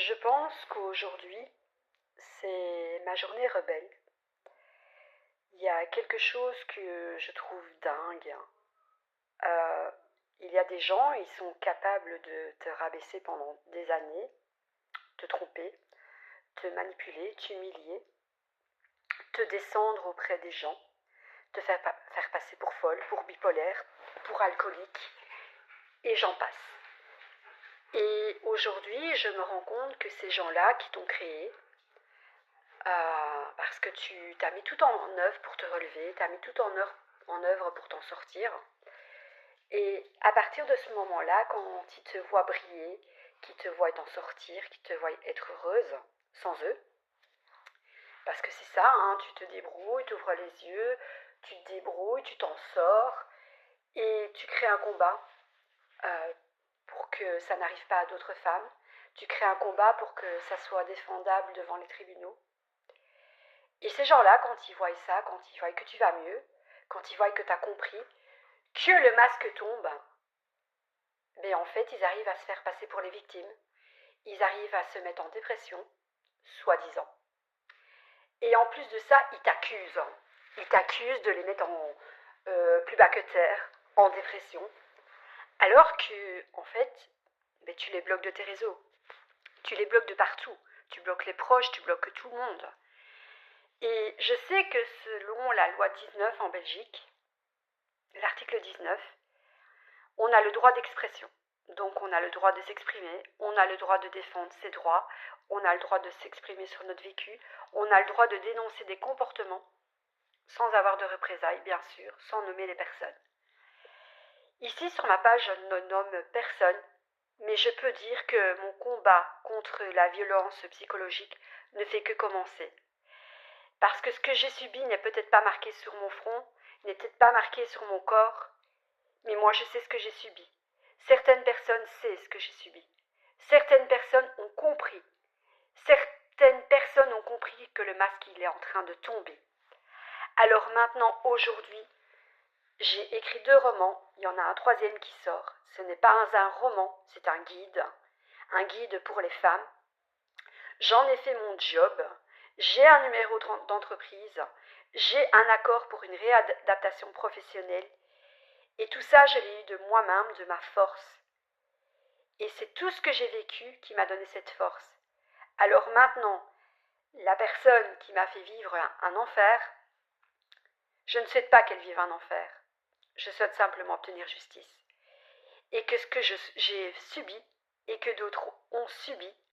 Je pense qu'aujourd'hui, c'est ma journée rebelle. Il y a quelque chose que je trouve dingue. Euh, il y a des gens, ils sont capables de te rabaisser pendant des années, te tromper, te manipuler, t'humilier, te descendre auprès des gens, te faire passer pour folle, pour bipolaire, pour alcoolique, et j'en passe. Et aujourd'hui, je me rends compte que ces gens-là qui t'ont créé, parce que tu as mis tout en œuvre pour te relever, tu as mis tout en œuvre pour t'en sortir. Et à partir de ce moment-là, quand ils te voient briller, qu'ils te voient t'en sortir, qu'ils te voient être heureuse sans eux, parce que c'est ça, hein, tu te débrouilles, tu ouvres les yeux, tu te débrouilles, tu t'en sors, et tu crées un combat euh, pour que ça n'arrive pas à d'autres femmes. Tu crées un combat pour que ça soit défendable devant les tribunaux. Et ces gens-là, quand ils voient ça, quand ils voient que tu vas mieux, quand ils voient que tu as compris, que le masque tombe, ben en fait, ils arrivent à se faire passer pour les victimes. Ils arrivent à se mettre en dépression, soi-disant. Et en plus de ça, ils t'accusent. Ils t'accusent de les mettre en plus bas que terre, en dépression. Alors que, en fait, ben, tu les bloques de tes réseaux. Tu les bloques de partout. Tu bloques les proches, tu bloques tout le monde. Et je sais que selon la loi 19 en Belgique, l'article 19, on a le droit d'expression. Donc on a le droit de s'exprimer, on a le droit de défendre ses droits, on a le droit de s'exprimer sur notre vécu, on a le droit de dénoncer des comportements sans avoir de représailles, bien sûr, sans nommer les personnes. Ici sur ma page, je ne nomme personne, mais je peux dire que mon combat contre la violence psychologique ne fait que commencer. Parce que ce que j'ai subi n'est peut-être pas marqué sur mon front, n'est peut-être pas marqué sur mon corps, mais moi je sais ce que j'ai subi. Certaines personnes savent ce que j'ai subi. Certaines personnes ont compris. Certaines personnes ont compris que le masque il est en train de tomber. Alors maintenant, aujourd'hui, j'ai écrit 2 romans, il y en a un troisième qui sort. Ce n'est pas un roman, c'est un guide pour les femmes. J'en ai fait mon job, j'ai un numéro d'entreprise, j'ai un accord pour une réadaptation professionnelle, et tout ça, je l'ai eu de moi-même, de ma force. Et c'est tout ce que j'ai vécu qui m'a donné cette force. Alors maintenant, la personne qui m'a fait vivre un enfer, je ne souhaite pas qu'elle vive un enfer. Je souhaite simplement obtenir justice. Et que ce que j'ai subi et que d'autres ont subi,